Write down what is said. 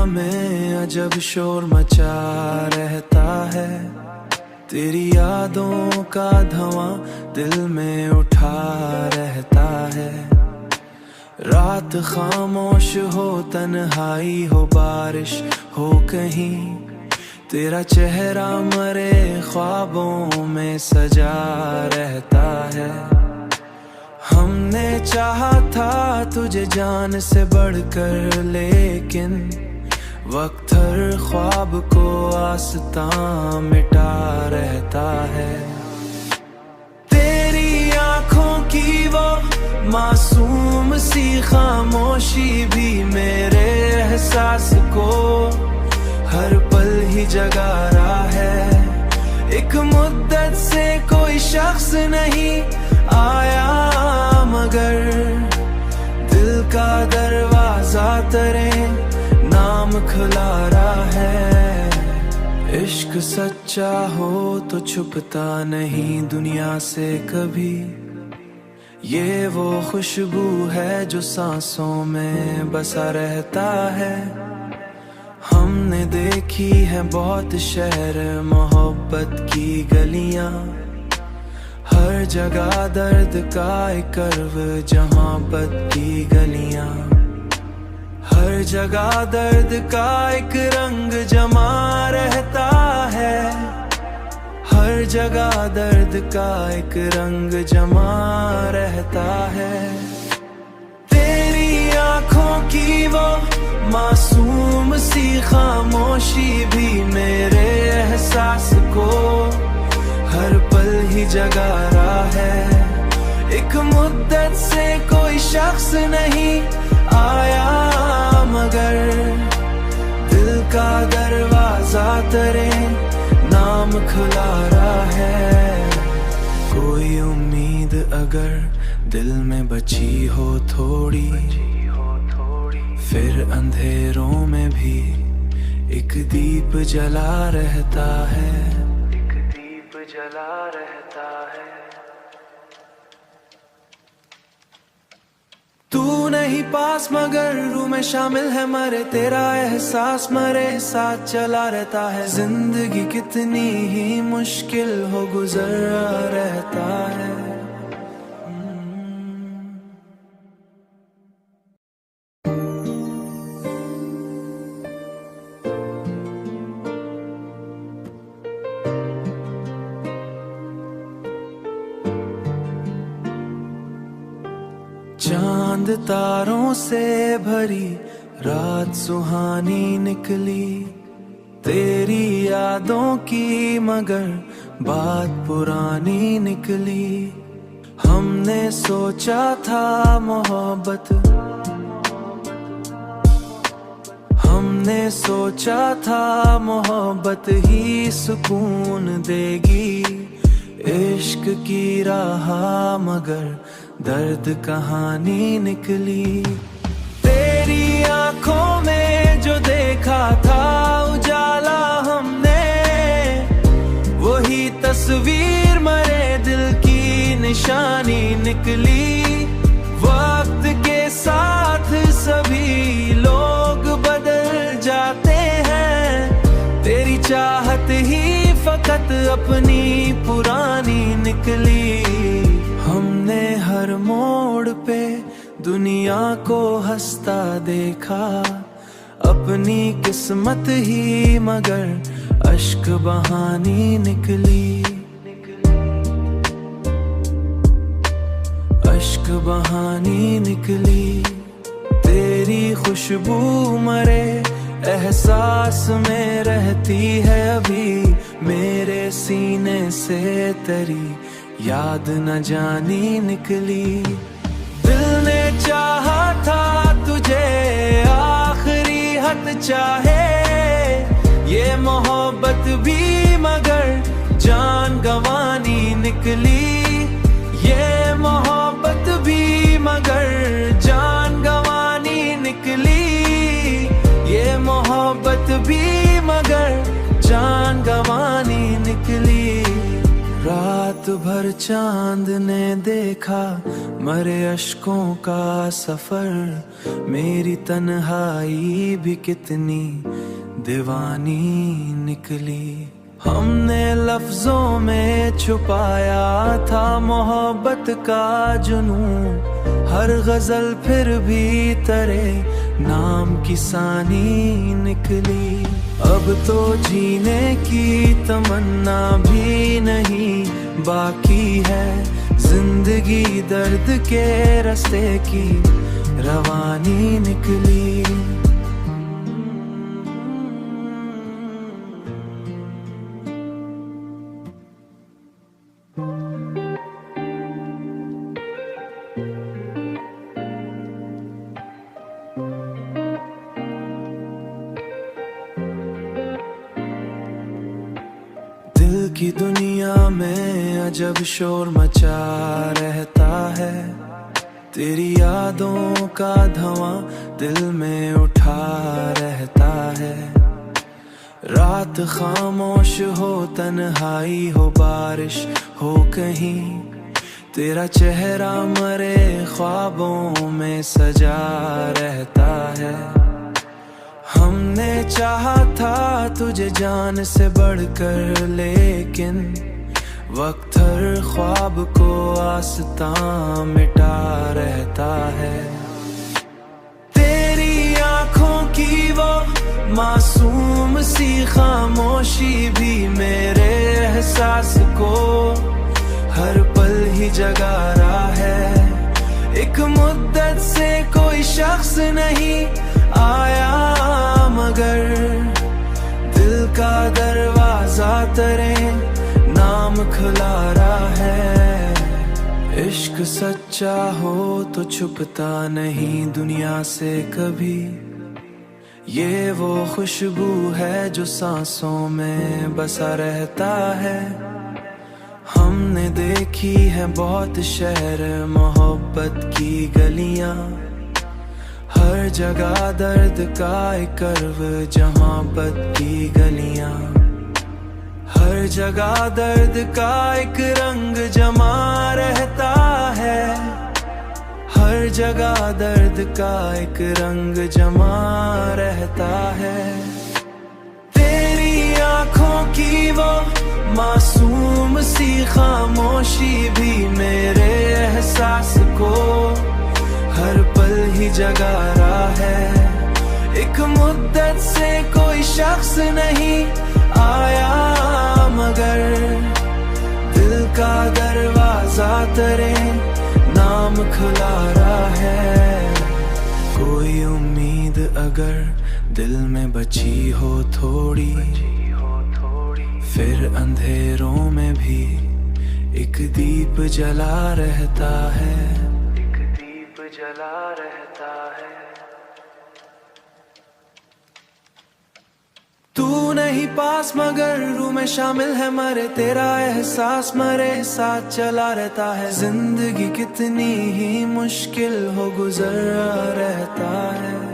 में अजब शोर मचा रहता है, तेरी यादों का धुआं दिल में उठा रहता है। रात खामोश हो, तन्हाई हो, बारिश हो कहीं, तेरा चेहरा मरे ख्वाबों में सजा रहता है। हमने चाहा था तुझे जान से बढ़कर, लेकिन वक्त हर ख्वाब को आस्तां मिटा रहता है। तेरी आंखों की वो मासूम सी खामोशी भी मेरे एहसास को हर पल ही जगा रहा है। एक मुद्दत से कोई शख्स नहीं आया, मगर दिल का दरवाजा तेरे नाम खुला रहा है। इश्क सच्चा हो तो छुपता नहीं दुनिया से कभी, ये वो खुशबू है जो सांसों में बसा रहता है। हमने देखी है बहुत शहर, मोहब्बत की गलियां, हर जगह दर्द का एक कर्व, जहां बद की गलियां, हर जगह दर्द का एक रंग जमा रहता है, हर जगह दर्द का एक रंग जमा रहता है। तेरी आंखों की वो मासूम सी खामोशी भी मेरे एहसास को हर पल ही जगा रहा है। एक मुद्दत से कोई शख्स नहीं आया, मगर दिल का दरवाजा तेरे नाम खुला रहा है। कोई उम्मीद अगर दिल में बची हो थोड़ी, फिर अंधेरों में भी एक दीप जला रहता है, एक दीप जला रहता है। तू नहीं पास मगर रूह में शामिल है, मरे तेरा एहसास मरे साथ चला रहता है। जिंदगी कितनी ही मुश्किल हो गुजर रहता है। चांद तारों से भरी रात सुहानी निकली, तेरी यादों की मगर बात पुरानी निकली। हमने सोचा था मोहब्बत, हमने सोचा था मोहब्बत ही सुकून देगी। इश्क की राह मगर दर्द कहानी निकली। तेरी आंखों में जो देखा था उजाला हमने, वही तस्वीर मरे दिल की निशानी निकली। वक्त के साथ सभी लोग बदल जाते हैं, तेरी चाहत ही फकत अपनी पुरानी निकली। हमने हर मोड़ पे दुनिया को हंसता देखा, अपनी किस्मत ही मगर अश्क बहानी निकली। अश्क बहानी निकली। तेरी खुशबू मरे एहसास में रहती है अभी, मेरे सीने से तेरी याद न जानी निकली। दिल ने चाहा था तुझे आखिरी हद चाहे, ये मोहब्बत भी मगर जान गंवानी निकली। ये मोहब्बत भी मगर जान गंवानी निकली। ये मोहब्बत भी मगर जान गंवानी निकली। रात भर चांद ने देखा मरे अश्कों का सफर, मेरी तन्हाई भी कितनी दीवानी निकली। हमने लफ्जों में छुपाया था मोहब्बत का जुनून, हर गजल फिर भी तेरे नाम की सानी निकली। अब तो जीने की तमन्ना भी नहीं बाकी है, जिंदगी दर्द के रास्ते की रवानी निकली। दिल की दुनिया में अजब शोर मचा रहता है, तेरी यादों का धुआं दिल में उठा रहता है। रात खामोश हो, तन्हाई हो, बारिश हो कहीं, तेरा चेहरा मरे ख्वाबों में सजा रहता है। हमने चाहा था तुझे जान से बढ़कर, लेकिन वक्त हर ख्वाब को आस्तां मिटा रहता है। तेरी आंखों की वो मासूम सी खामोशी भी मेरे एहसास को हर पल ही जगा रहा है। एक मुद्दत से कोई शख्स नहीं आया, मगर दिल का दरवाजा तेरे नाम खुला रहा है। इश्क सच्चा हो तो छुपता नहीं दुनिया से कभी, ये वो खुशबू है जो सांसों में बसा रहता है। हमने देखी है बहुत शहर मोहब्बत की गलियां, हर जगह दर्द का एक कर्व जहाबत की गलियां, हर जगह दर्द का एक रंग जमा रहता है, हर जगह दर्द का एक रंग जमा रहता है। तेरी आंखों की वो मासूम सी खामोशी भी मेरे एहसास को हर पल ही जगा रहा है। एक मुद्दत से कोई शख्स नहीं आया, मगर दिल का दरवाजा तेरे नाम खुला रहा है। कोई उम्मीद अगर दिल में बची हो थोड़ी, फिर अंधेरों में भी एक दीप जला रहता है, एक दीप जला रहता है। तू नहीं पास मगर रूह में शामिल है, मरे तेरा एहसास मरे साथ चला रहता है। जिंदगी कितनी ही मुश्किल हो गुजर रहता है।